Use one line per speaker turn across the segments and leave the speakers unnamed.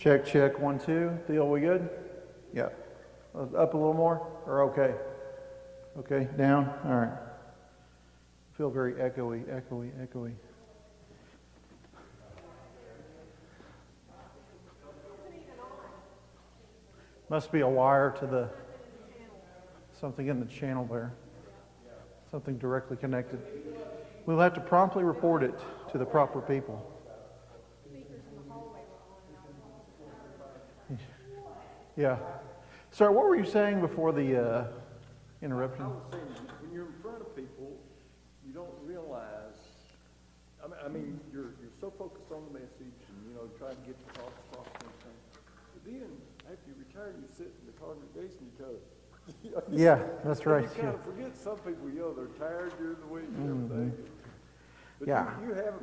Check, check, 1, 2. Theo, we good? Yeah. Up a little more, or okay? Okay, down? All right. Feel very echoey, echoey, echoey. Must be a wire to the, something in the channel there. Something directly connected. We'll have to promptly report it to the proper people. Yeah. Sir, what were you saying before the interruption?
I was saying, when you're in front of people, you don't realize, I mean you're so focused on the message and, try to get the thoughts across and everything. But then, after you retire, you sit in the congregation, you kind of...
Yeah, that's right.
You kind of forget some people, they're tired during the week and everything. But
yeah.
you have,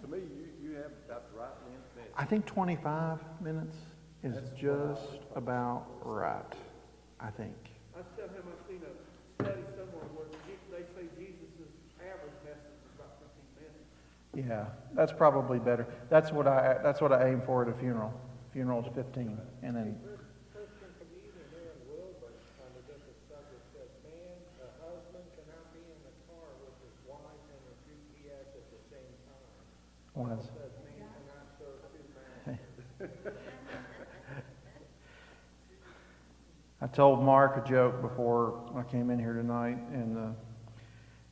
to me, you have about the right length.
I think 25 minutes is just about right, I think.
I still haven't seen a study somewhere where they say Jesus' average message is about 15 minutes.
Yeah, that's probably better. That's what I aim for at a funeral. Funeral is 15, and then.
Christian communion there in Wilbur on a different subject says, a husband cannot be in the car with his wife and his GPS at the same time.
Was.
It says man cannot serve two masters.
I told Mark a joke before I came in here tonight, and I'm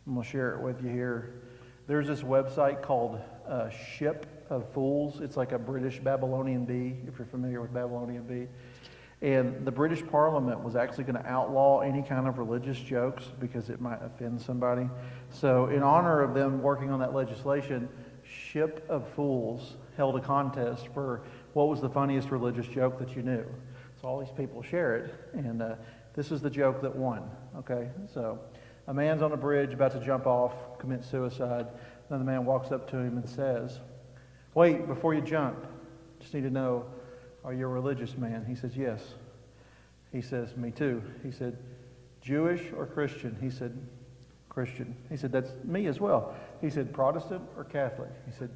going to share it with you here. There's this website called Ship of Fools. It's like a British Babylonian Bee, if you're familiar with Babylonian Bee. And the British Parliament was actually going to outlaw any kind of religious jokes because it might offend somebody. So in honor of them working on that legislation, Ship of Fools held a contest for what was the funniest religious joke that you knew. So all these people share it, and this is the joke that won, okay? So a man's on a bridge about to jump off, commit suicide. Then the man walks up to him and says, "Wait, before you jump, just need to know, are you a religious man?" He says, "Yes." He says, "Me too." He said, "Jewish or Christian?" He said, "Christian." He said, "That's me as well." He said, "Protestant or Catholic?" He said,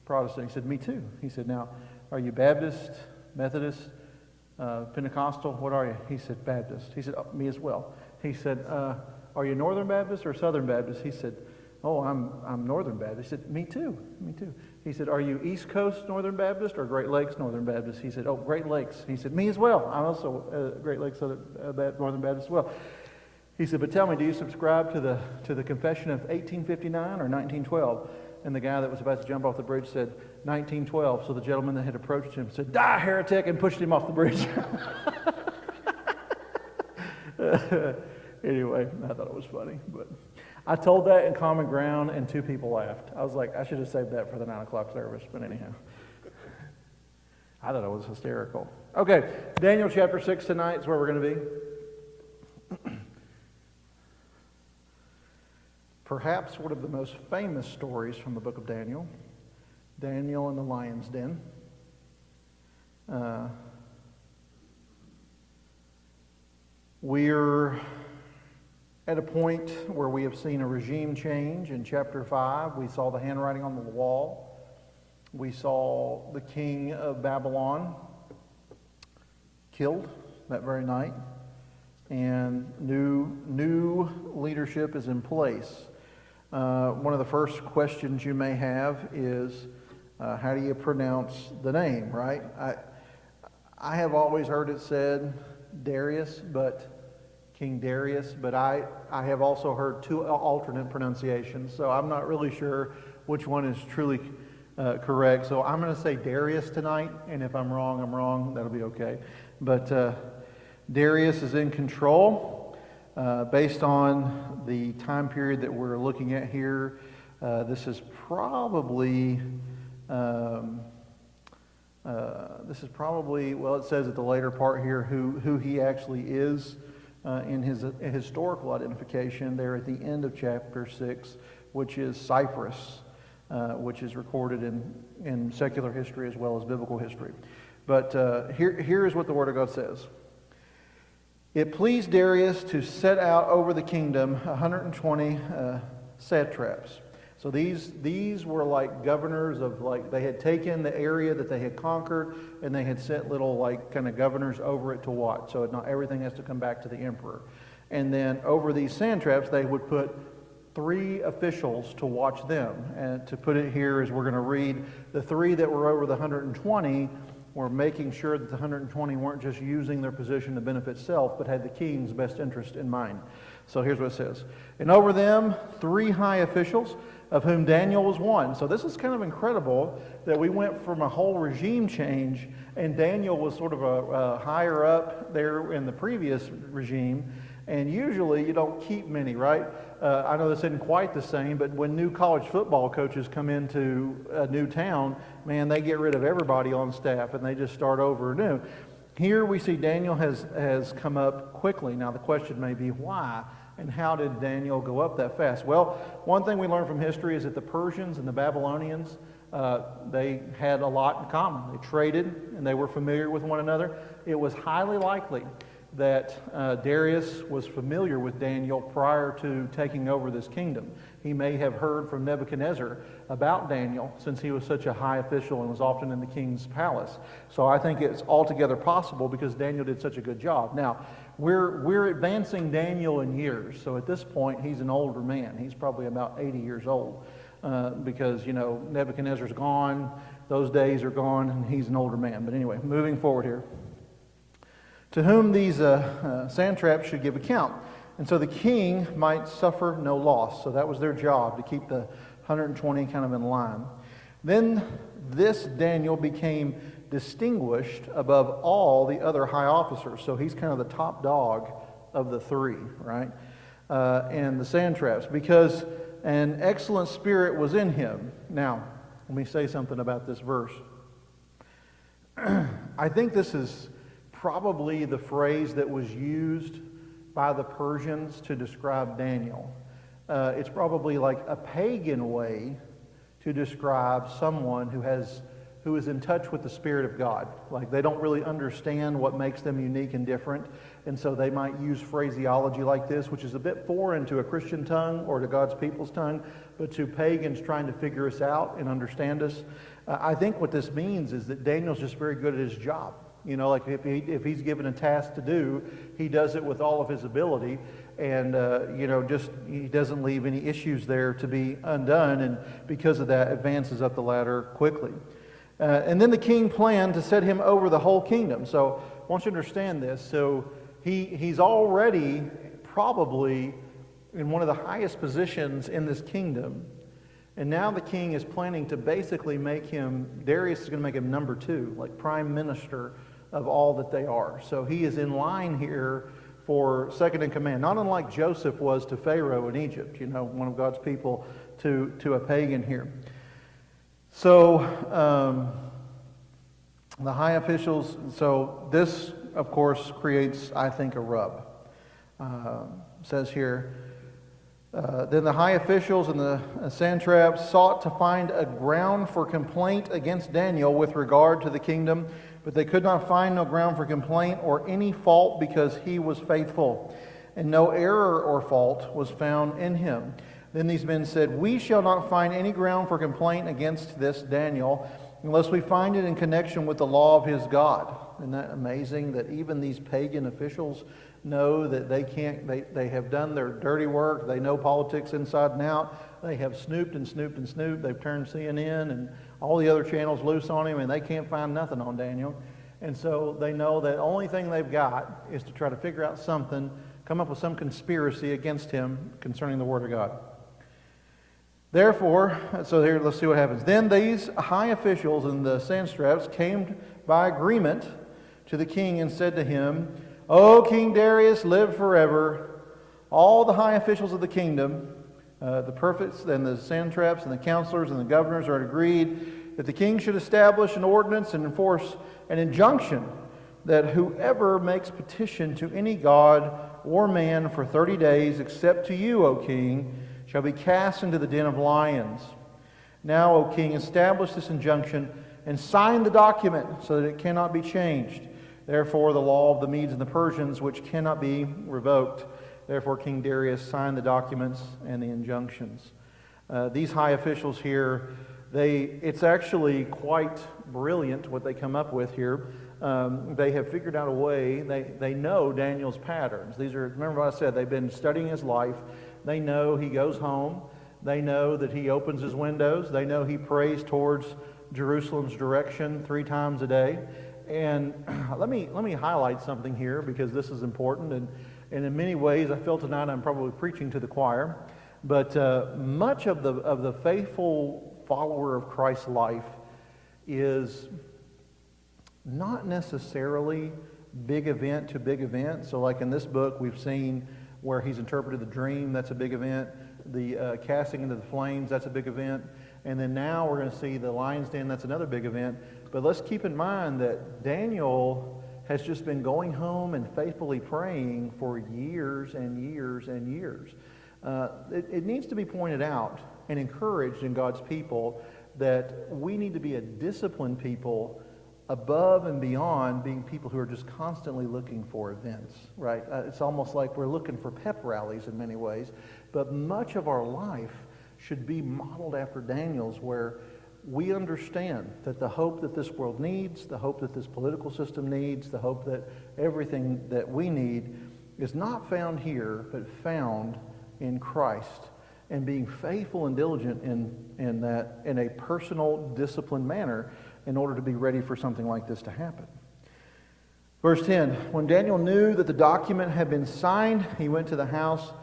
"Protestant." He said, "Me too." He said, "Now, are you Baptist, Methodist, Pentecostal? What are you?" He said, "Baptist." He said, "Oh, me as well." He said, "Are you Northern Baptist or Southern Baptist?" He said, "Oh, I'm Northern Baptist." He said, "Me too, me too." He said, "Are you East Coast Northern Baptist or Great Lakes Northern Baptist?" He said, "Oh, Great Lakes." He said, "Me as well. I'm also Great Lakes Northern Baptist as well." He said, "But tell me, do you subscribe to the Confession of 1859 or 1912? And the guy that was about to jump off the bridge said, 1912. So the gentleman that had approached him said, "Die, heretic," and pushed him off the bridge. Anyway, I thought it was funny. But I told that in Common Ground, and 2 people laughed. I was like, I should have saved that for the 9 o'clock service. But anyhow, I thought it was hysterical. Okay, Daniel chapter 6 tonight is where we're going to be. Perhaps one of the most famous stories from the book of Daniel, Daniel in the lion's den. We're at a point where we have seen a regime change. In chapter 5, we saw the handwriting on the wall. We saw the king of Babylon killed that very night, and new leadership is in place. One of the first questions you may have is, how do you pronounce the name, right? I have always heard it said Darius, but King Darius, but I have also heard 2 alternate pronunciations, so I'm not really sure which one is truly correct. So I'm going to say Darius tonight, and if I'm wrong, I'm wrong. That'll be okay. But Darius is in control. Based on the time period that we're looking at here, this is probably, well, it says at the later part here who he actually is in his historical identification there at the end of chapter 6, which is Cyprus, which is recorded in secular history as well as biblical history. But here is what the Word of God says. It pleased Darius to set out over the kingdom 120 satraps, So these were like governors of, like, they had taken the area that they had conquered and they had set little like kind of governors over it to watch. So not everything has to come back to the emperor. And then over these satraps, they would put 3 officials to watch them. And to put it here, as we're going to read, the 3 that were over the 120 were making sure that the 120 weren't just using their position to benefit self, but had the king's best interest in mind. So here's what it says. And over them 3 high officials, of whom Daniel was one. So this is kind of incredible that we went from a whole regime change, and Daniel was sort of a higher up there in the previous regime. And usually you don't keep many, right? I know this isn't quite the same, but when new college football coaches come into a new town, man, they get rid of everybody on staff and they just start over anew. Here we see Daniel has come up quickly. Now the question may be why, and how did Daniel go up that fast? Well, one thing we learn from history is that the Persians and the Babylonians, they had a lot in common. They traded and they were familiar with one another. It was highly likely that Darius was familiar with Daniel prior to taking over this kingdom. He may have heard from Nebuchadnezzar about Daniel since he was such a high official and was often in the king's palace. So I think it's altogether possible because Daniel did such a good job. Now, we're advancing Daniel in years. So at this point, he's an older man. He's probably about 80 years old because, you know, Nebuchadnezzar's gone. Those days are gone, and he's an older man. But anyway, moving forward here. To whom these satraps should give account. And so the king might suffer no loss. So that was their job, to keep the 120 kind of in line. Then this Daniel became distinguished above all the other high officers. So he's kind of the top dog of the 3, right? And the satraps, because an excellent spirit was in him. Now, let me say something about this verse. I think this is probably the phrase that was used by the Persians to describe Daniel. It's probably like a pagan way to describe someone who is in touch with the Spirit of God. Like they don't really understand what makes them unique and different, and so they might use phraseology like this, which is a bit foreign to a Christian tongue or to God's people's tongue, but to pagans trying to figure us out and understand us. I think what this means is that Daniel's just very good at his job. You know, like if he's given a task to do, he does it with all of his ability, and you know, just he doesn't leave any issues there to be undone, and because of that, advances up the ladder quickly. And then the king planned to set him over the whole kingdom. So I want you to understand this. So he's already probably in one of the highest positions in this kingdom, and now the king is planning to basically make him, Darius is going to make him number 2, like prime minister of all that they are. So he is in line here for second in command, not unlike Joseph was to Pharaoh in Egypt, you know, one of God's people to a pagan here. So the high officials, so this, of course, creates, I think, a rub. Says here, then the high officials and the satraps sought to find a ground for complaint against Daniel with regard to the kingdom, but they could not find no ground for complaint or any fault because he was faithful, and no error or fault was found in him. Then these men said, "We shall not find any ground for complaint against this Daniel unless we find it in connection with the law of his God." Isn't that amazing that even these pagan officials know that they have done their dirty work. They know politics inside and out. They have snooped and snooped and snooped. They've turned CNN and all the other channels loose on him, and they can't find nothing on Daniel. And so they know that the only thing they've got is to try to figure out something, come up with some conspiracy against him concerning the Word of God. Therefore, so here, let's see what happens. Then these high officials and the satraps came by agreement to the king and said to him, "O King Darius, live forever. All the high officials of the kingdom, the prefects and the satraps and the counselors and the governors are agreed that the king should establish an ordinance and enforce an injunction that whoever makes petition to any god or man for 30 days, except to you, O king, shall be cast into the den of lions. Now, O king, establish this injunction and sign the document so that it cannot be changed. Therefore, the law of the Medes and the Persians, which cannot be revoked." Therefore, King Darius signed the documents and the injunctions. These high officials here, it's actually quite brilliant what they come up with here. They have figured out a way. They know Daniel's patterns. Remember what I said, they've been studying his life. They know he goes home. They know that he opens his windows. They know he prays towards Jerusalem's direction 3 times a day. And let me highlight something here, because this is important. And in many ways, I feel tonight I'm probably preaching to the choir. But much of the faithful follower of Christ's life is not necessarily big event to big event. So like in this book, we've seen where he's interpreted the dream, that's a big event. The casting into the flames, that's a big event. And then now we're going to see the lion's den, that's another big event. But let's keep in mind that Daniel has just been going home and faithfully praying for years and years and years. It needs to be pointed out and encouraged in God's people that we need to be a disciplined people above and beyond being people who are just constantly looking for events, right? It's almost like we're looking for pep rallies in many ways, but much of our life should be modeled after Daniel's, where we understand that the hope that this world needs, the hope that this political system needs, the hope that everything that we need is not found here, but found in Christ, and being faithful and diligent in that in a personal, disciplined manner in order to be ready for something like this to happen. Verse 10, when Daniel knew that the document had been signed, he went to the house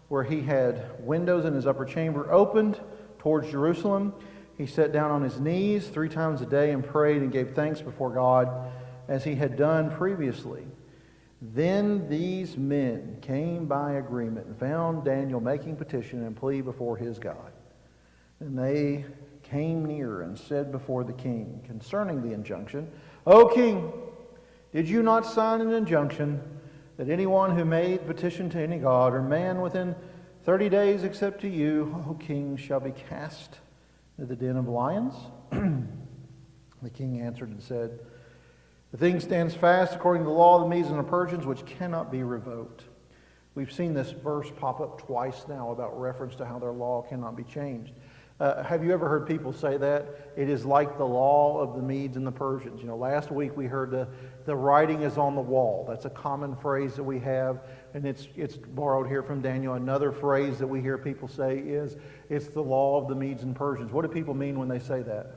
where he had windows in his upper chamber opened towards Jerusalem. He sat down on his knees 3 times a day and prayed and gave thanks before God as he had done previously. Then these men came by agreement and found Daniel making petition and plea before his God. And they came near and said before the king concerning the injunction, O king, did you not sign an injunction that anyone who made petition to any god or man within 30 days except to you, O king, shall be cast into the den of lions? The king answered and said, the thing stands fast according to the law of the Medes and the Persians, which cannot be revoked. We've seen this verse pop up twice now about reference to how their law cannot be changed. Have you ever heard people say that? It is like the law of the Medes and the Persians. You know, last week we heard the writing is on the wall. That's a common phrase that we have, and it's borrowed here from Daniel. Another phrase that we hear people say is, it's the law of the Medes and Persians. What do people mean when they say that?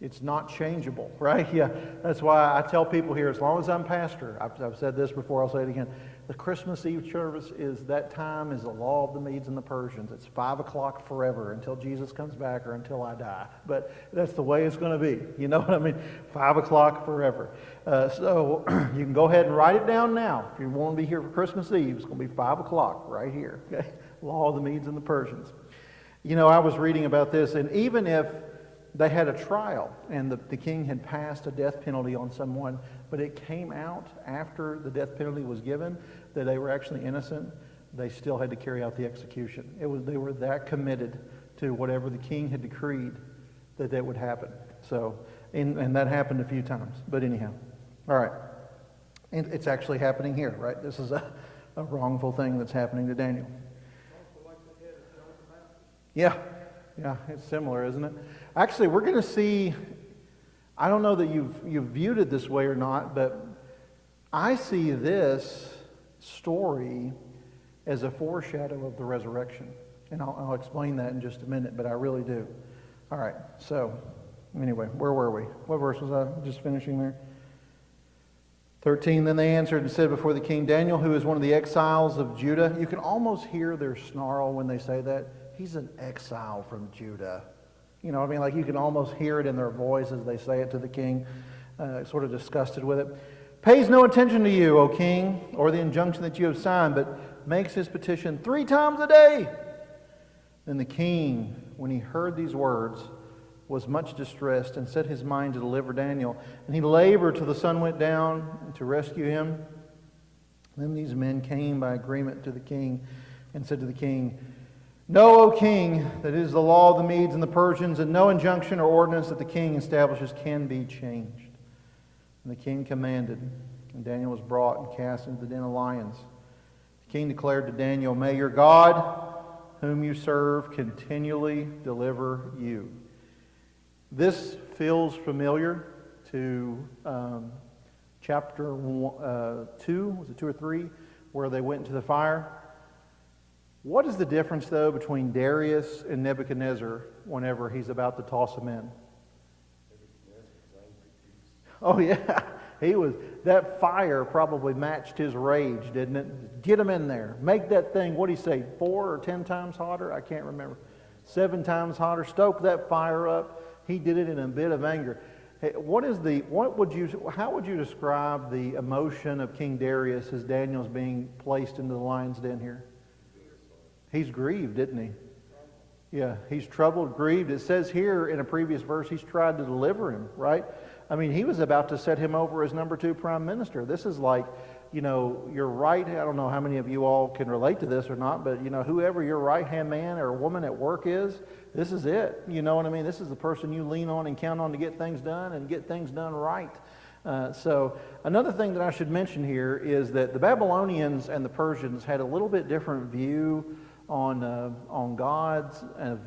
It's not changeable, right? Yeah, that's why I tell people here, as long as I'm pastor, I've said this before, I'll say it again, the Christmas Eve service is that time is the law of the Medes and the Persians. It's 5 o'clock forever until Jesus comes back or until I die. But that's the way it's going to be. You know what I mean? 5 o'clock forever. So you can go ahead and write it down now. If you want to be here for Christmas Eve, it's going to be 5 o'clock right here. Okay? Law of the Medes and the Persians. You know, I was reading about this, and even if they had a trial, and the king had passed a death penalty on someone, but it came out after the death penalty was given that they were actually innocent, they still had to carry out the execution. They were that committed to whatever the king had decreed that would happen. So, and that happened a few times. But anyhow, all right. And it's actually happening here, right? This is a wrongful thing that's happening to Daniel. Yeah, it's similar, isn't it? Actually, we're going to see, I don't know that you've viewed it this way or not, but I see this story as a foreshadow of the resurrection. And I'll explain that in just a minute, but I really do. All right, so anyway, where were we? What verse was I just finishing there? 13, then they answered and said before the king, Daniel, who is one of the exiles of Judah. You can almost hear their snarl when they say that. He's an exile from Judah. You know what I mean? Like you can almost hear it in their voice as they say it to the king, sort of disgusted with it. Pays no attention to you, O king, or the injunction that you have signed, but makes his petition 3 times a day. Then the king, when he heard these words, was much distressed and set his mind to deliver Daniel. And he labored till the sun went down to rescue him. Then these men came by agreement to the king and said to the king, Know, O king, that it is the law of the Medes and the Persians, and no injunction or ordinance that the king establishes can be changed. And the king commanded, and Daniel was brought and cast into the den of lions. The king declared to Daniel, May your God, whom you serve continually deliver you. This feels familiar to chapter 2, was it 2 or 3, where they went into the fire. What is the difference, though, between Darius and Nebuchadnezzar whenever he's about to toss them in? Oh, yeah. That fire probably matched his rage, didn't it? Get him in there. Make that thing, what did he say, 4 or 10 times hotter? I can't remember. 7 times hotter. Stoke that fire up. He did it in a bit of anger. Hey, how would you describe the emotion of King Darius as Daniel's being placed into the lion's den here? He's grieved, isn't he? Yeah, he's troubled, grieved. It says here in a previous verse, he's tried to deliver him, right? I mean, he was about to set him over as number 2 prime minister. This is like, your right, I don't know how many of you all can relate to this or not, but, whoever your right-hand man or woman at work is, this is it. You know what I mean? This is the person you lean on and count on to get things done and get things done right. So another thing that I should mention here is that the Babylonians and the Persians had a little bit different view on gods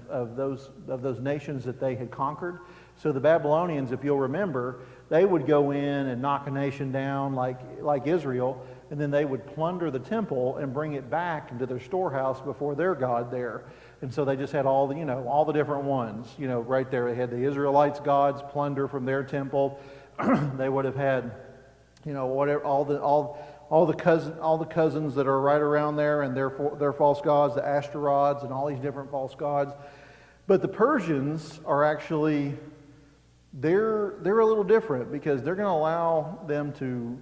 of those nations that they had conquered. So the Babylonians, if you'll remember, they would go in and knock a nation down like Israel, and then they would plunder the temple and bring it back into their storehouse before their God there. And so they just had all the different ones, right there. They had the Israelites' gods plunder from their temple. They would have had, whatever, all the cousins that are right around there, and their false gods, the Ashtaroths and all these different false gods. But the Persians are actually, they're a little different, because they're going to allow them to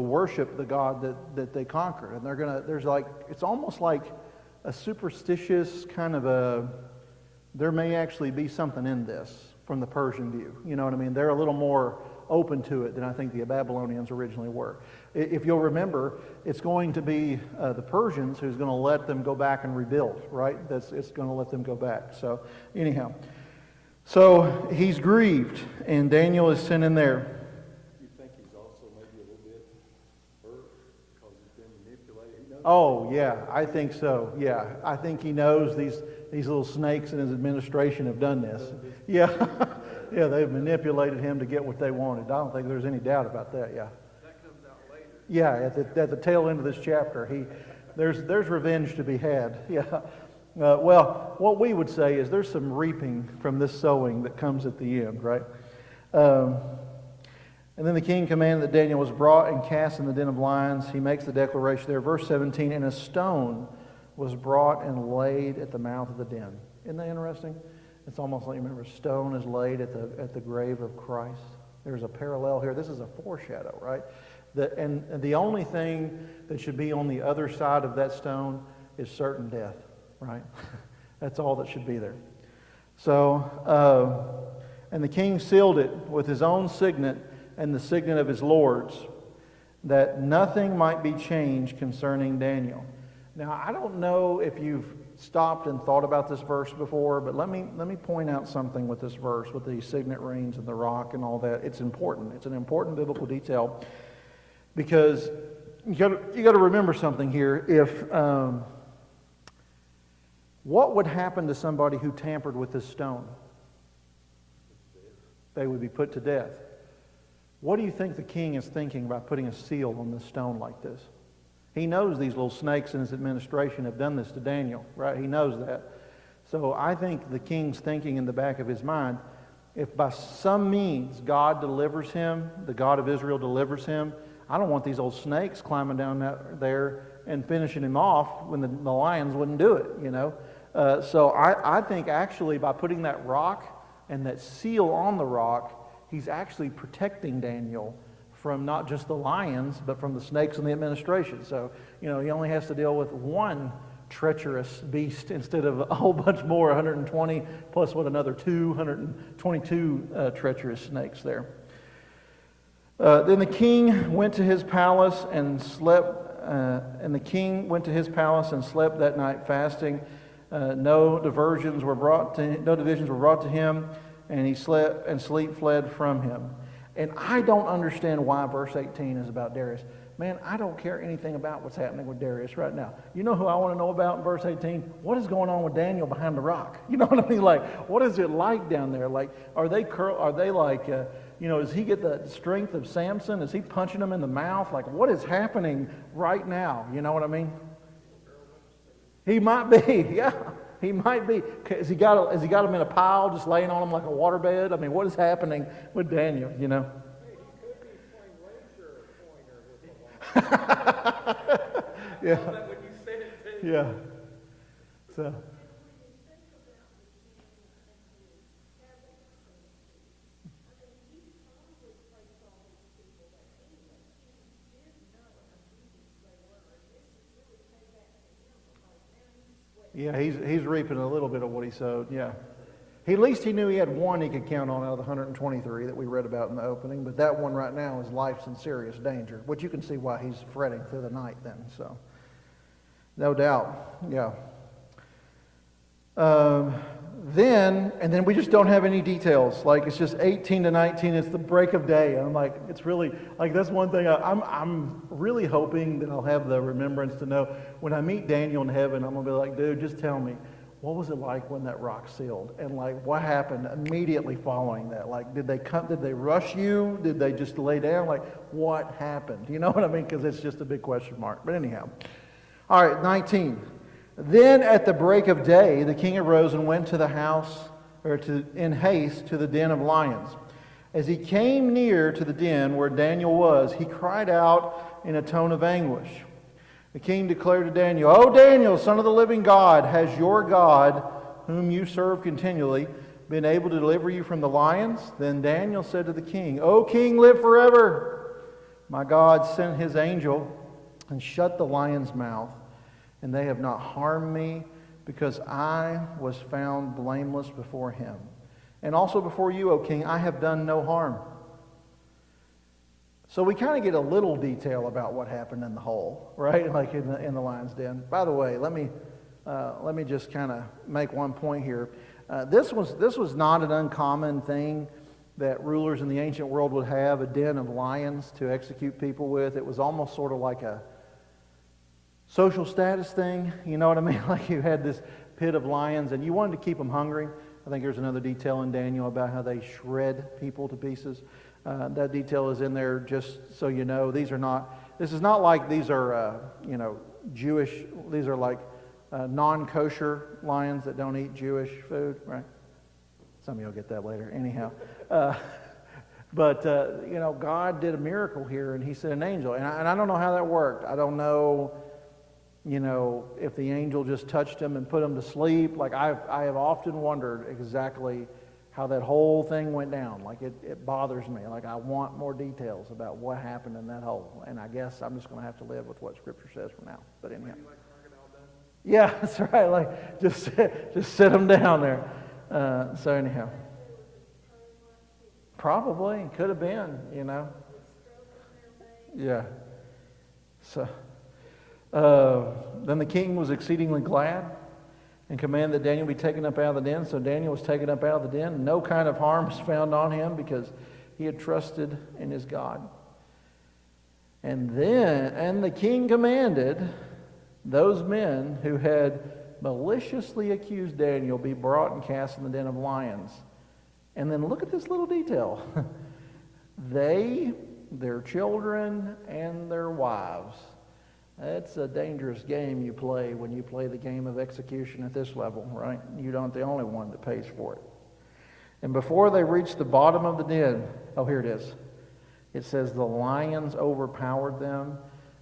worship the God that they conquered, and it's almost like a superstitious kind of there may actually be something in this from the Persian view. You know what I mean? They're a little more open to it than I think the Babylonians originally were. If you'll remember, it's going to be the Persians who's going to let them go back and rebuild, right? It's going to let them go back. So anyhow, so he's grieved, and Daniel is sent in there.
You think he's also maybe a little bit hurt because he's been manipulated?
Oh yeah, I think so. Yeah, I think he knows these little snakes in his administration have done this. Yeah. Yeah, they've manipulated him to get what they wanted. I don't think there's any doubt about that, yeah.
That comes out later.
Yeah, at the tail end of this chapter, there's revenge to be had, yeah. Well, what we would say is there's some reaping from this sowing that comes at the end, right? And then the king commanded that Daniel was brought and cast in the den of lions. He makes the declaration there, verse 17, and a stone was brought and laid at the mouth of the den. Isn't that interesting? It's almost like, remember, stone is laid at the grave of Christ. There's a parallel here. This is a foreshadow, right? And the only thing that should be on the other side of that stone is certain death, right? That's all that should be there. So, and the king sealed it with his own signet and the signet of his lords, that nothing might be changed concerning Daniel. Now, I don't know if you've stopped and thought about this verse before, but let me point out something with this verse, with the signet rings and the rock and all that. It's important. It's an important biblical detail, because you got to remember something here. If what would happen to somebody who tampered with this stone? They would be put to death. What do you think the king is thinking about putting a seal on this stone like this? He knows these little snakes in his administration have done this to Daniel, right? He knows that. So I think the king's thinking in the back of his mind, if by some means God delivers him, the God of Israel delivers him, I don't want these old snakes climbing down there and finishing him off when the lions wouldn't do it, So I think actually by putting that rock and that seal on the rock, he's actually protecting Daniel from not just the lions, but from the snakes in the administration. So, he only has to deal with one treacherous beast instead of a whole bunch more, 120, plus another 222 treacherous snakes there. Then the king went to his palace and slept, that night fasting. No divisions were brought to him, and he slept, and sleep fled from him. And I don't understand why verse 18 is about Darius. man, I don't care anything about what's happening with Darius right now. You know who I want to know about in verse 18? What is going on with Daniel behind the rock? You know what I mean? Like, what is it like down there? Like, are they like, does he get the strength of Samson? Is he punching him in the mouth? Like, what is happening right now? You know what I mean? He might be, yeah. He might be. Has he got him in a pile, just laying on him like a waterbed? I mean, what is happening with Daniel, you know?
Hey, he could be playing laser pointer with the water.
Yeah.
That when you said it too.
Yeah. So. Yeah, he's reaping a little bit of what he sowed. Yeah. At least he knew he had one he could count on out of the 123 that we read about in the opening. But that one right now is life's in serious danger, which you can see why he's fretting through the night then. So, no doubt. Yeah. Then we just don't have any details. Like, it's just 18 to 19. It's the break of day. And I'm like, it's really, like, that's one thing I'm really hoping that I'll have the remembrance to know when I meet Daniel in heaven. I'm going to be like, dude, just tell me, what was it like when that rock sealed? And like, what happened immediately following that? Like, did they rush you? Did they just lay down? Like, what happened? You know what I mean? Because it's just a big question mark. But anyhow. All right, 19. Then at the break of day, the king arose and went to the house, in haste to the den of lions. As he came near to the den where Daniel was, he cried out in a tone of anguish. The king declared to Daniel, "O Daniel, son of the living God, has your God, whom you serve continually, been able to deliver you from the lions?" Then Daniel said to the king, "O king, live forever. My God sent his angel and shut the lion's mouth, and they have not harmed me, because I was found blameless before him. And also before you, O king, I have done no harm." So we kind of get a little detail about what happened in the hole, right? Like in the lion's den. By the way, let me just kind of make one point here. This was not an uncommon thing that rulers in the ancient world would have, a den of lions to execute people with. It was almost sort of like a social status thing, you know what I mean? Like, you had this pit of lions and you wanted to keep them hungry. I think there's another detail in Daniel about how they shred people to pieces. That detail is in there just so you know. This is not like these are, Jewish, these are like non-kosher lions that don't eat Jewish food, right? Some of you will get that later. Anyhow. But God did a miracle here, and he sent an angel. And I don't know how that worked. I don't know, if the angel just touched him and put him to sleep. Like, I have often wondered exactly how that whole thing went down. Like, it bothers me. Like, I want more details about what happened in that hole. And I guess I'm just going to have to live with what Scripture says for now. But anyhow. Yeah, that's right. Like, just sit them down there. So anyhow. Probably. Could have been, Yeah. So, then the king was exceedingly glad and commanded that Daniel be taken up out of the den. So Daniel was taken up out of the den. No kind of harm was found on him because he had trusted in his God. And the king commanded those men who had maliciously accused Daniel be brought and cast in the den of lions. And then look at this little detail. They, their children, and their wives. That's a dangerous game you play when you play the game of execution at this level, right? You aren't the only one that pays for it. And before they reached the bottom of the den, here it is. It says the lions overpowered them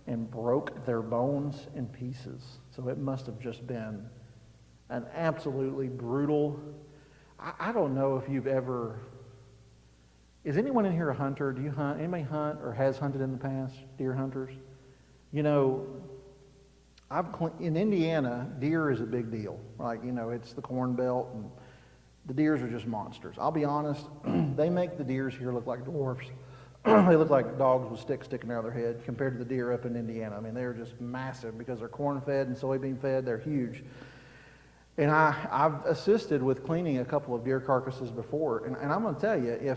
and broke their bones in pieces. So it must have just been an absolutely brutal. I don't know if you've ever. Is anyone in here a hunter? Do you hunt? Anybody hunt or has hunted in the past? Deer hunters? In Indiana, deer is a big deal. Like, it's the Corn Belt, and the deers are just monsters. I'll be honest, they make the deers here look like dwarfs. They look like dogs with sticks sticking out of their head compared to the deer up in Indiana. I mean, they're just massive because they're corn-fed and soybean-fed. They're huge. And I've assisted with cleaning a couple of deer carcasses before, and I'm going to tell you,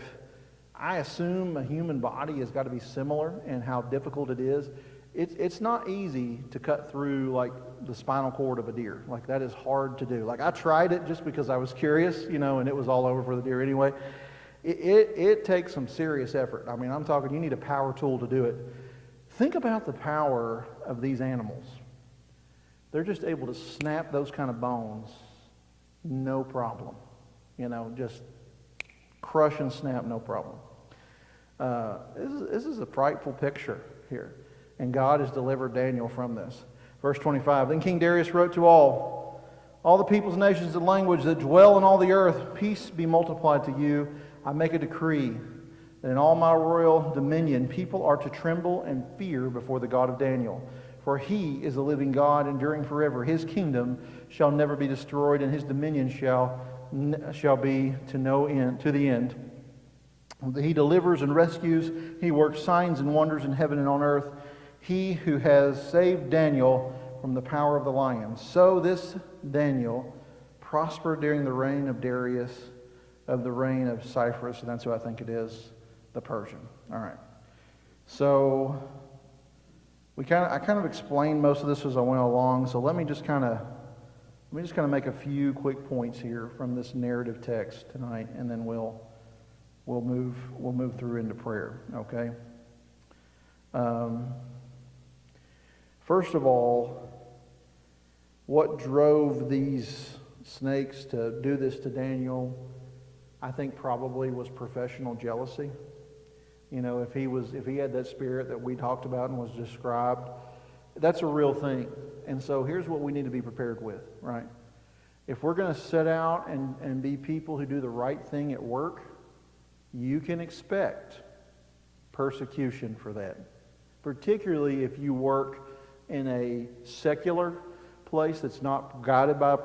I assume a human body has got to be similar in how difficult it is. It's not easy to cut through like the spinal cord of a deer. Like that is hard to do. Like I tried it just because I was curious, and it was all over for the deer anyway. It takes some serious effort. I mean, I'm talking, you need a power tool to do it. Think about the power of these animals. They're just able to snap those kind of bones, no problem. Just crush and snap, no problem. This is a frightful picture here. And God has delivered Daniel from this. Verse 25, then King Darius wrote to all the peoples, nations, and languages that dwell in all the earth, peace be multiplied to you. I make a decree that in all my royal dominion people are to tremble and fear before the God of Daniel. For he is a living God, enduring forever. His kingdom shall never be destroyed, and his dominion shall be to the end. He delivers and rescues. He works signs and wonders in heaven and on earth. He who has saved Daniel from the power of the lions. So this Daniel prospered during the reign of Darius, of the reign of Cyrus, and that's who I think it is, the Persian. All right. So I kind of explained most of this as I went along. So let me just kind of make a few quick points here from this narrative text tonight, and then we'll move through into prayer. Okay. First of all, what drove these snakes to do this to Daniel, I think probably was professional jealousy. If he had that spirit that we talked about and was described, that's a real thing. And so here's what we need to be prepared with, right? If we're going to set out and be people who do the right thing at work, you can expect persecution for that. Particularly if you work in a secular place that's not guided by,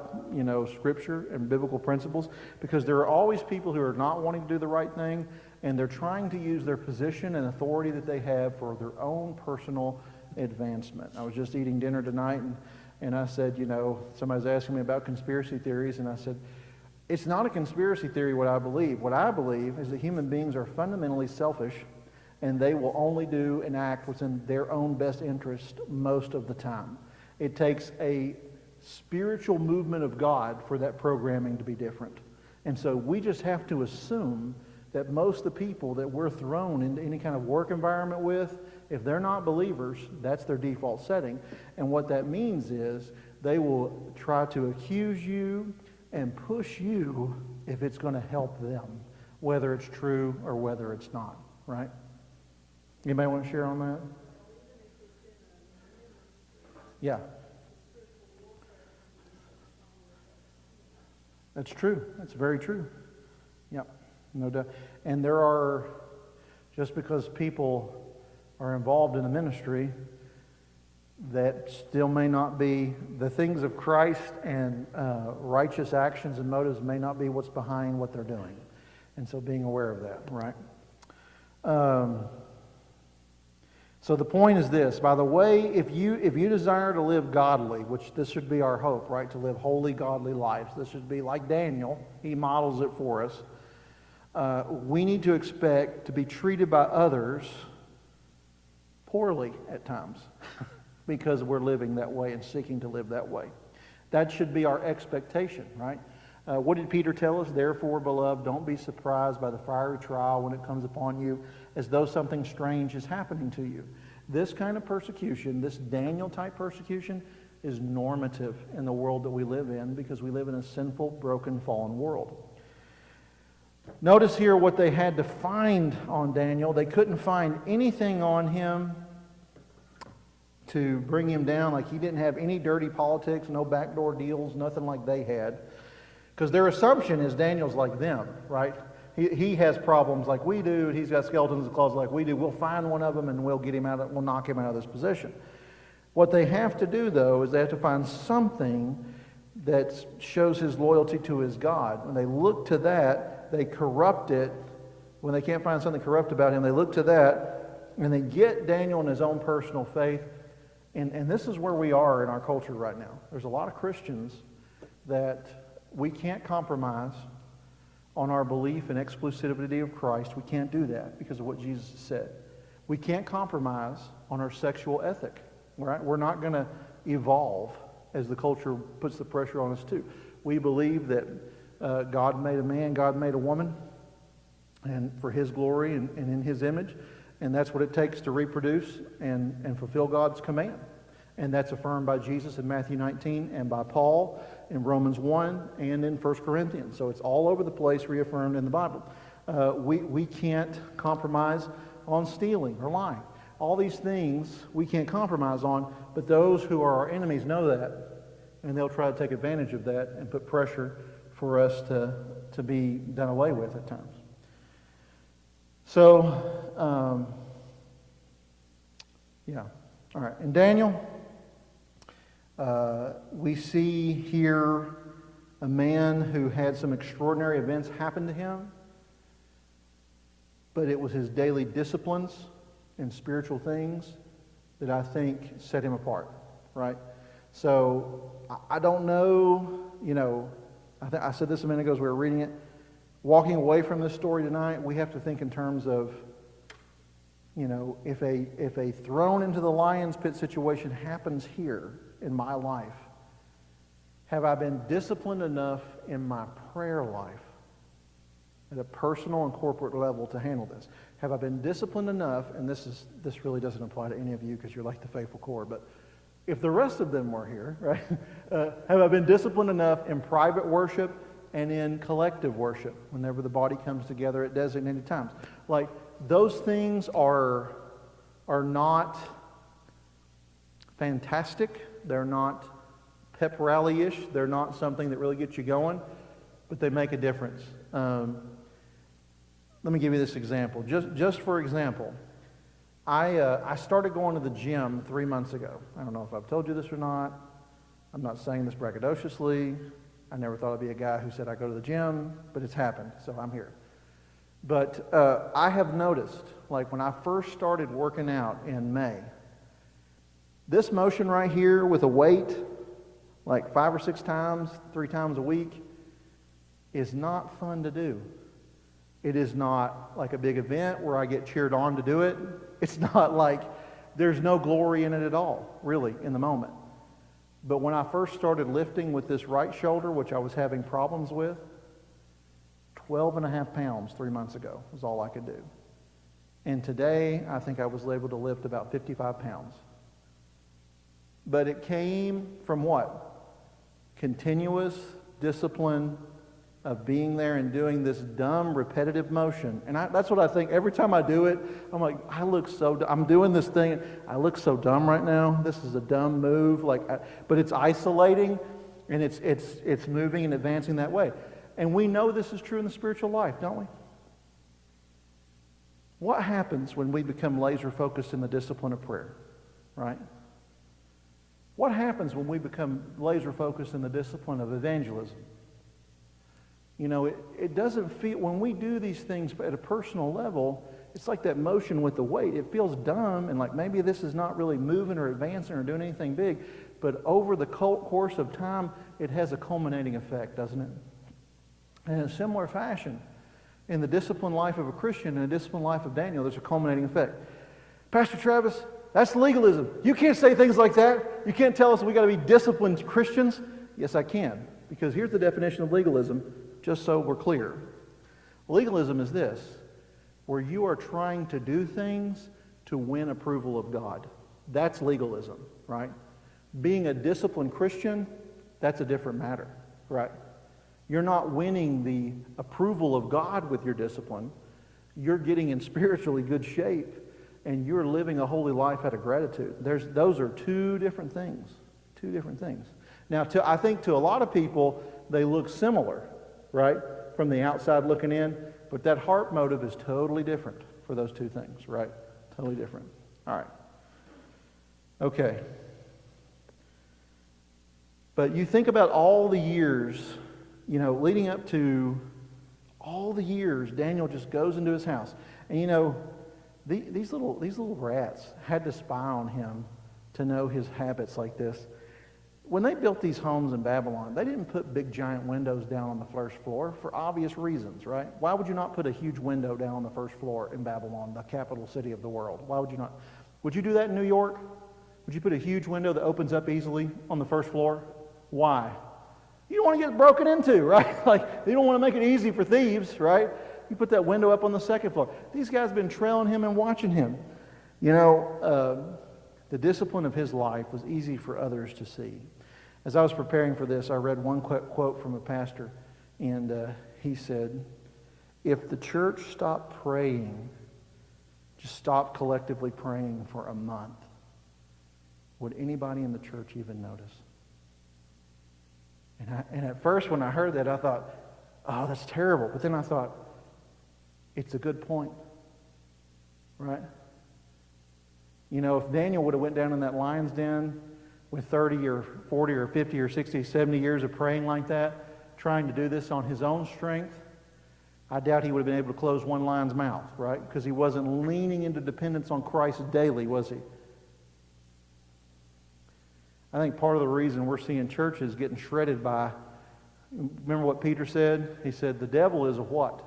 Scripture and biblical principles, because there are always people who are not wanting to do the right thing, and they're trying to use their position and authority that they have for their own personal advancement. I was just eating dinner tonight, and I said, somebody's asking me about conspiracy theories, and I said, it's not a conspiracy theory what I believe. What I believe is that human beings are fundamentally selfish, and they will only do and act what's in their own best interest most of the time. It takes a spiritual movement of God for that programming to be different. And so we just have to assume that most of the people that we're thrown into any kind of work environment with, if they're not believers, that's their default setting. And what that means is they will try to accuse you and push you if it's going to help them, whether it's true or whether it's not, right? Anybody want to share on that? Yeah. That's true. That's very true. Yep. No doubt. And there are, just because people are involved in a ministry, that still may not be the things of Christ, and righteous actions and motives may not be what's behind what they're doing. And so being aware of that, right? So the point is this, by the way, if you desire to live godly, which this should be our hope, right? To live holy, godly lives. This should be like Daniel. He models it for us. We need to expect to be treated by others poorly at times because we're living that way and seeking to live that way. That should be our expectation, right? What did Peter tell us? Therefore, beloved, don't be surprised by the fiery trial when it comes upon you as though something strange is happening to you. This kind of persecution, this Daniel-type persecution, is normative in the world that we live in because we live in a sinful, broken, fallen world. Notice here what they had to find on Daniel. They couldn't find anything on him to bring him down. Like he didn't have any dirty politics, no backdoor deals, nothing like they had. Because their assumption is Daniel's like them, right? He has problems like we do. He's got skeletons in the closet like we do. We'll find one of them and we'll knock him out of this position. What they have to do, though, is they have to find something that shows his loyalty to his God. When they look to that, they corrupt it. When they can't find something corrupt about him, they look to that, and they get Daniel in his own personal faith. And this is where we are in our culture right now. There's a lot of Christians that we can't compromise on our belief and exclusivity of Christ. We can't do that because of what Jesus said. We can't compromise on our sexual ethic. Right? We're not going to evolve as the culture puts the pressure on us to. We believe that God made a man, God made a woman, and for His glory and in His image, and that's what it takes to reproduce and fulfill God's command. And that's affirmed by Jesus in Matthew 19 and by Paul in Romans 1 and in 1 Corinthians. So it's all over the place reaffirmed in the Bible. We can't compromise on stealing or lying. All these things we can't compromise on, but those who are our enemies know that, and they'll try to take advantage of that and put pressure for us to be done away with at times. So, yeah. All right. In Daniel, we see here a man who had some extraordinary events happen to him, but it was his daily disciplines and spiritual things that I think set him apart, right? So I don't know, I said this a minute ago as we were reading it. Walking away from this story tonight, we have to think in terms of, if a thrown into the lion's pit situation happens here in my life, have I been disciplined enough in my prayer life at a personal and corporate level to handle this? Have I been disciplined enough, and this really doesn't apply to any of you because you're like the faithful core, but if the rest of them were here, right? Have I been disciplined enough in private worship and in collective worship whenever the body comes together at designated times? Like, those things are not fantastic. They're not pep rally-ish. They're not something that really gets you going, but they make a difference. Let me give you this example. Just for example, I started going to the gym 3 months ago. I don't know if I've told you this or not. I'm not saying this braggadociously. I never thought I'd be a guy who said I go to the gym, but it's happened, so I'm here. But I have noticed, like when I first started working out in May, this motion right here with a weight, like 5 or 6 times, 3 times a week, is not fun to do. It is not like a big event where I get cheered on to do it. It's not like there's no glory in it at all, really, in the moment. But when I first started lifting with this right shoulder, which I was having problems with, 12 and a half pounds 3 months ago was all I could do. And today, I think I was able to lift about 55 pounds. But it came from what? Continuous discipline of being there and doing this dumb, repetitive motion. And that's what I think. Every time I do it, I'm like, I'm doing this thing. I look so dumb right now. This is a dumb move. But it's isolating, and it's moving and advancing that way. And we know this is true in the spiritual life, don't we? What happens when we become laser focused in the discipline of prayer, right? What happens when we become laser focused in the discipline of evangelism? It doesn't feel, when we do these things at a personal level, it's like that motion with the weight. It feels dumb and like maybe this is not really moving or advancing or doing anything big, but over the course of time, it has a culminating effect, doesn't it? And in a similar fashion, in the disciplined life of a Christian and the disciplined life of Daniel, there's a culminating effect. Pastor Travis, that's legalism. You can't say things like that. You can't tell us we got to be disciplined Christians. Yes, I can, because here's the definition of legalism, just so we're clear. Legalism is this, where you are trying to do things to win approval of God. That's legalism, right? Being a disciplined Christian, that's a different matter, right? You're not winning the approval of God with your discipline. You're getting in spiritually good shape, and you're living a holy life out of gratitude. Those are two different things. Two different things. Now, I think to a lot of people, they look similar, right? From the outside looking in, but that heart motive is totally different for those two things, right? Totally different. All right. Okay. But you think about all the years, leading up to all the years, Daniel just goes into his house. And these little rats had to spy on him to know his habits like this. when they built these homes in Babylon, they didn't put big giant windows down on the first floor for obvious reasons, right? Why would you not put a huge window down on the first floor in Babylon, the capital city of the world? Why would you not? Would you do that in New York? Would you put a huge window that opens up easily on the first floor? Why? You don't want to get broken into, right? Like, you don't want to make it easy for thieves, right? You put that window up on the second floor. These guys have been trailing him and watching him. You know, the discipline of his life was easy for others to see. As I was preparing for this, I read one quote from a pastor, and he said, if the church stopped praying, just stopped collectively praying for a month, would anybody in the church even notice? And at first when I heard that, I thought, oh, that's terrible. But then I thought, it's a good point, right? You know, if Daniel would have went down in that lion's den with 30 or 40 or 50 or 60, 70 years of praying like that, trying to do this on his own strength, I doubt he would have been able to close one lion's mouth, right? Because he wasn't leaning into dependence on Christ daily, was he? I think part of the reason we're seeing churches getting shredded by, remember what Peter said? He said, the devil is a what?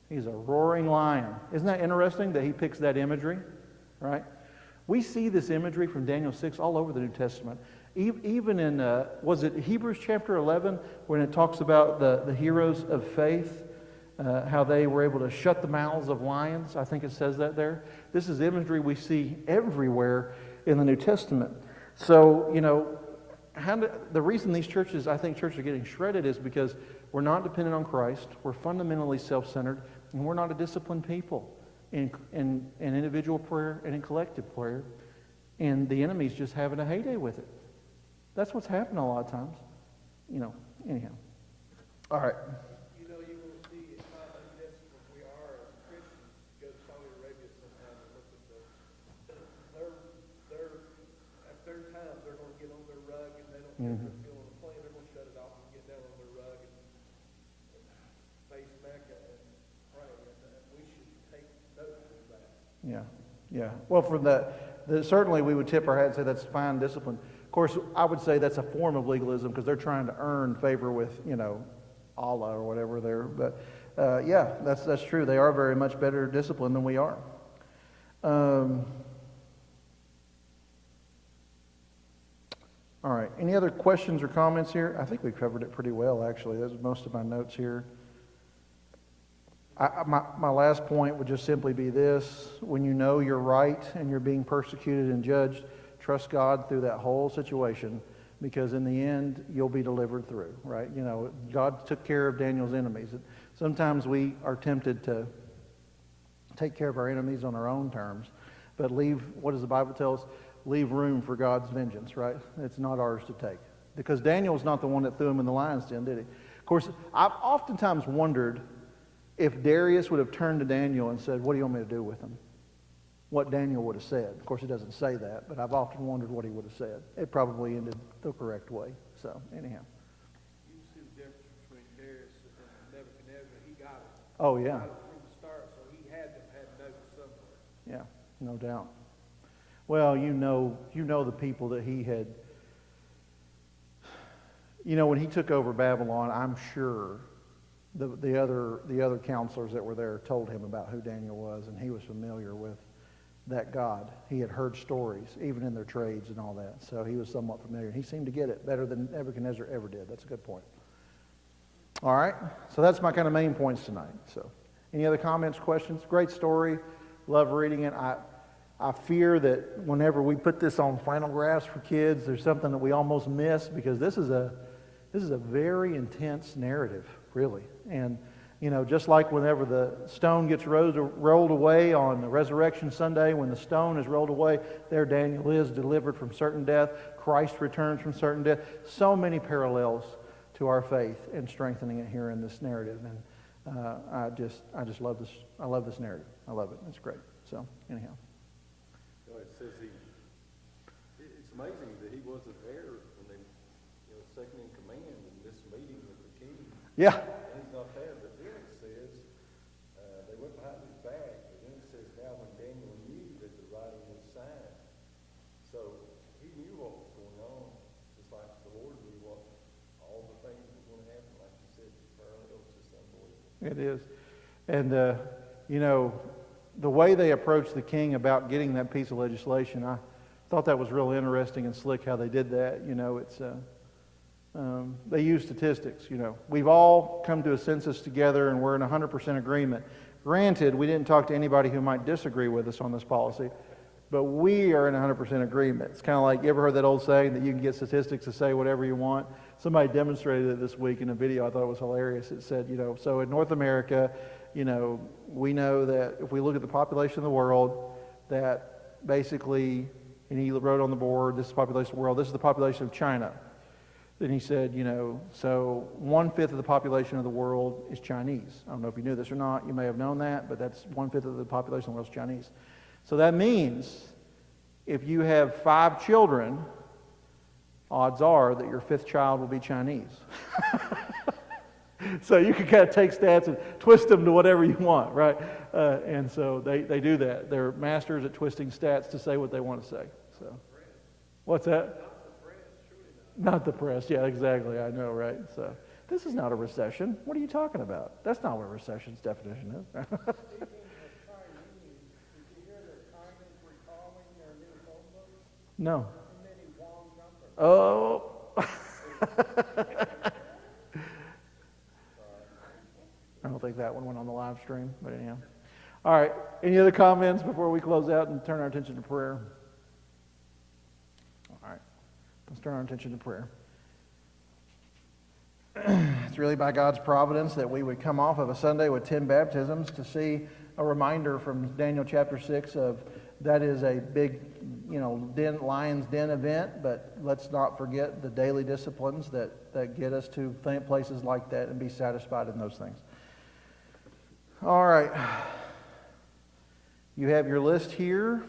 He's a roaring lion. Isn't that interesting that he picks that imagery, right? We see this imagery from Daniel 6 all over the New Testament. Even in, was it Hebrews chapter 11, when it talks about the heroes of faith, how they were able to shut the mouths of lions? I think it says that there. This is imagery we see everywhere in the New Testament. So, you know, the reason these churches, I think churches are getting shredded is because we're not dependent on Christ, we're fundamentally self-centered, and we're not a disciplined people in individual prayer and in collective prayer. And the enemy's just having a heyday with it. That's what's happening a lot of times. You know, anyhow. All right.
You know, you will see how undisciplined we are as Christians. Go to Saudi Arabia sometime and look at at their times, they're going to get on their rug and they don't care if they're feeling the plane. They're going to shut it off and get down on their rug and face Mecca and pray. And we should take note of that.
Yeah, yeah. Well, for certainly we would tip our hat and say that's fine discipline. Of course, I would say that's a form of legalism because they're trying to earn favor with, you know, Allah or whatever there. But yeah, that's true. They are very much better disciplined than we are. All right. Any other questions or comments here? I think we covered it pretty well, actually. Those are most of my notes here. My last point would just simply be this. When you know you're right and you're being persecuted and judged, trust God through that whole situation, because in the end, you'll be delivered through, right? You know, God took care of Daniel's enemies. Sometimes we are tempted to take care of our enemies on our own terms, but what does the Bible tell us? Leave room for God's vengeance, right? It's not ours to take. Because Daniel's not the one that threw him in the lion's den, did he? Of course, I've oftentimes wondered if Darius would have turned to Daniel and said, what do you want me to do with him? What Daniel would have said. Of course, it doesn't say that, but I've often wondered what he would have said. It probably ended the correct way. So, anyhow.
You see the difference between Darius and Nebuchadnezzar. He got it.
Oh,
He
yeah.
got it from the start, so he had notes somewhere.
Yeah, no doubt. Well, you know the people that he had. You know, when he took over Babylon, I'm sure the other counselors that were there told him about who Daniel was, and he was familiar with that God. He had heard stories, even in their trades and all that. So he was somewhat familiar. He seemed to get it better than Nebuchadnezzar ever did. That's a good point. All right. So that's my kind of main points tonight. So any other comments, questions? Great story. Love reading it. I fear that whenever we put this on final graphs for kids, there's something that we almost miss, because this is a very intense narrative, really. And you know, just like whenever the stone gets rolled away on the Resurrection Sunday, when the stone is rolled away, there Daniel is delivered from certain death. Christ returns from certain death. So many parallels to our faith and strengthening it here in this narrative. And I just love this. I love this narrative. I love it. It's great. So anyhow.
You know, it says it's amazing that he wasn't there when they, second in command in this meeting with the king.
Yeah.
And he's not there. But then it says, they went behind his back. And then it says, now when Daniel knew that the writing was signed. So he knew what was going on. The
It is. And, you know, the way they approached the king about getting that piece of legislation, I thought that was real interesting and slick how they did that. You know, it's they use statistics. You know, we've all come to a census together and we're in 100% agreement. Granted, we didn't talk to anybody who might disagree with us on this policy, but we are in 100% agreement. It's kind of like, you ever heard that old saying that you can get statistics to say whatever you want? Somebody demonstrated it this week in a video. I thought it was hilarious. It said, you know, so in North America, you know, we know that if we look at the population of the world, that basically, and he wrote on the board, this is the population of the world, this is the population of China. Then he said, you know, so 1/5 of the population of the world is Chinese. I don't know if you knew this or not. You may have known that, but that's 1/5 of the population of the world is Chinese. So that means if you have 5 children, odds are that your 5th child will be Chinese. So you can kind of take stats and twist them to whatever you want, right? And so they do that. They're masters at twisting stats to say what they want to say. So, what's that? Not the press. Yeah, exactly. I know, right? So this is not a recession. What are you talking about? That's not what recession's definition is.
Speaking of Chinese, did you hear that China's recalling their new phone books?
No.
Too many wrong numbers.
Oh. I don't think that one went on the live stream, but anyhow. All right. Any other comments before we close out and turn our attention to prayer? All right. Let's turn our attention to prayer. It's really by God's providence that we would come off of a Sunday with 10 baptisms to see a reminder from Daniel chapter 6 of that is a big, you know, lion's den event, but let's not forget the daily disciplines that get us to places like that and be satisfied in those things. All right. You have your list here.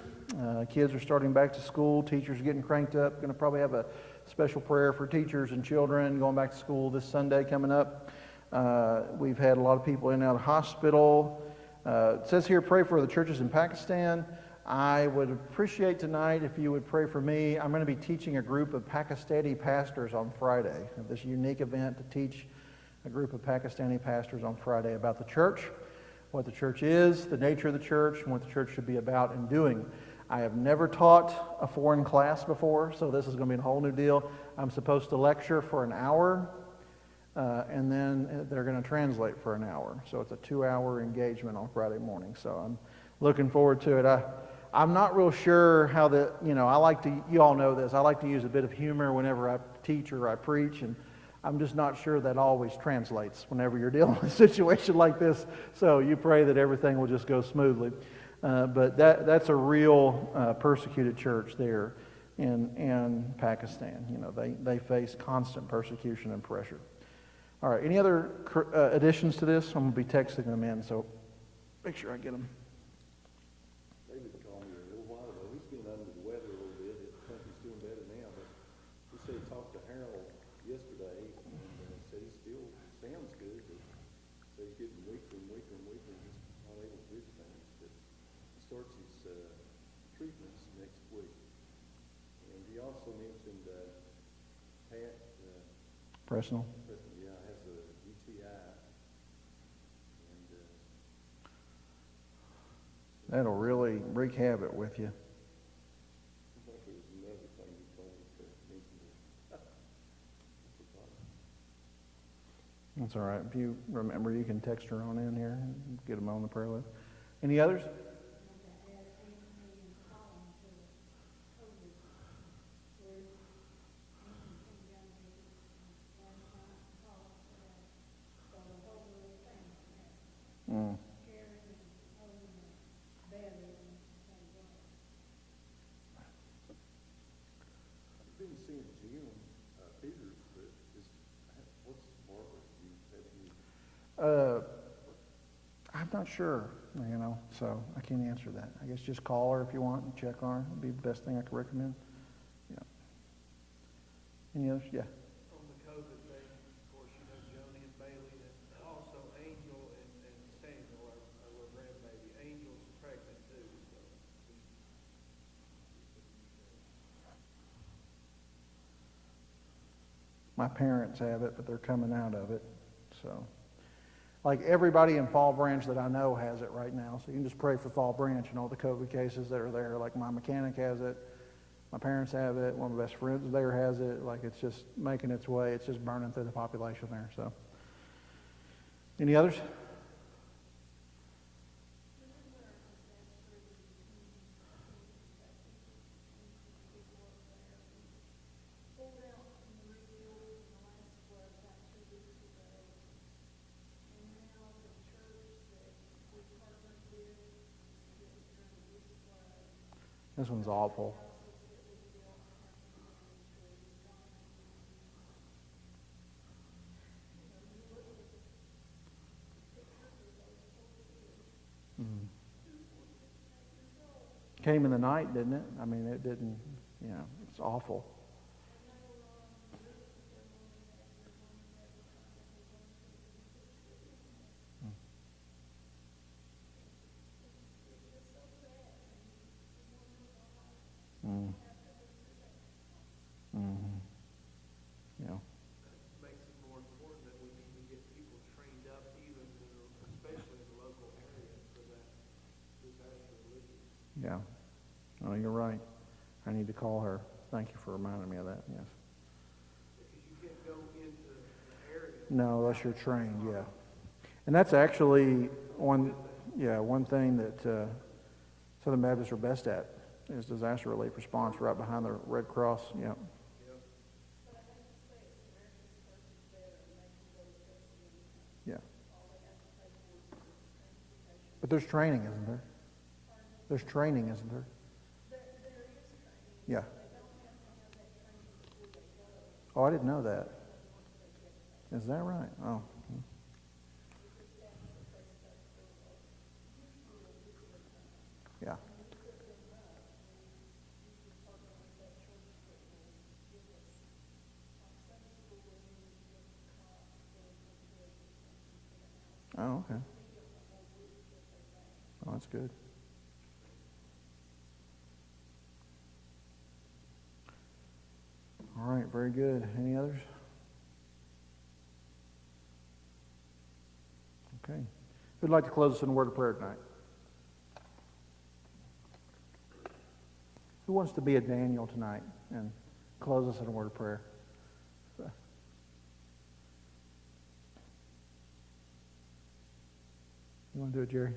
Kids are starting back to school. Teachers are getting cranked up. Going to probably have a special prayer for teachers and children going back to school this Sunday coming up. We've had a lot of people in and out of hospital. It says here, pray for the churches in Pakistan. I would appreciate tonight if you would pray for me. I'm going to be teaching a group of Pakistani pastors on Friday. This unique event to teach a group of Pakistani pastors on Friday about the church, what the church is, the nature of the church, and what the church should be about and doing. I have never taught a foreign class before, so this is going to be a whole new deal. I'm supposed to lecture for an hour, and then they're going to translate for an hour. So it's a 2-hour engagement on Friday morning. So I'm looking forward to it. I'm not real sure how you all know this, I like to use a bit of humor whenever I teach or I preach, and I'm just not sure that always translates whenever you're dealing with a situation like this. So you pray that everything will just go smoothly. But that's a real persecuted church there in Pakistan. You know, they face constant persecution and pressure. All right, any other additions to this? I'm going to be texting them in, so make sure I get them.
David called me a little while ago. He's been under the weather a little bit. I think he's doing better now, but he said he talked to Harold yesterday and said he still sounds good, but said he's getting weaker and weaker and weaker and just not able to do things. But he starts his treatments next week. And he also mentioned Pat
Personal.
has a UTI. And
That'll really wreak havoc with you.
I think there was another thing he told me to mention.
That's all right. If you remember, you can text her on in here and get them on the prayer list. Any others? Mm.
I've been seeing Jim Peters, but what's Barbara?
I'm not sure, so I can't answer that. I guess just call her if you want and check on her. It'd be the best thing I could recommend. Yeah. Any others? Yeah.
On the COVID thing, of course, you know, Joni and Bailey, and also Angel and Samuel are our grandbaby. Angel's pregnant too, so.
My parents have it, but they're coming out of it, so. Like everybody in Fall Branch that I know has it right now. So you can just pray for Fall Branch and all the COVID cases that are there. Like my mechanic has it. My parents have it. One of my best friends there has it. Like it's just making its way. It's just burning through the population there. So, any others? This one's awful. Came in the night, didn't it? I mean, it didn't, it's awful. Mm. Mm-hmm. Yeah.
Makes it more important that we need to get people trained up, even especially in the local area, for that disaster relief.
Yeah. Oh, you're right. I need to call her. Thank you for reminding me of that. Yes.
Because you can't go into the area.
No, unless you're trained. Yeah. And that's actually one thing that Southern Baptists are best at is disaster relief response, right behind the Red Cross. Yeah. Yeah. But there's training, isn't there? There's training, isn't there? Yeah. Oh, I didn't know that. Is that right? Oh. Yeah. Oh, okay. Oh, that's good. All right, very good. Any others? Okay. Who'd like to close us in a word of prayer tonight? Who wants to be a Daniel tonight and close us in a word of prayer? You want to do it, Jerry?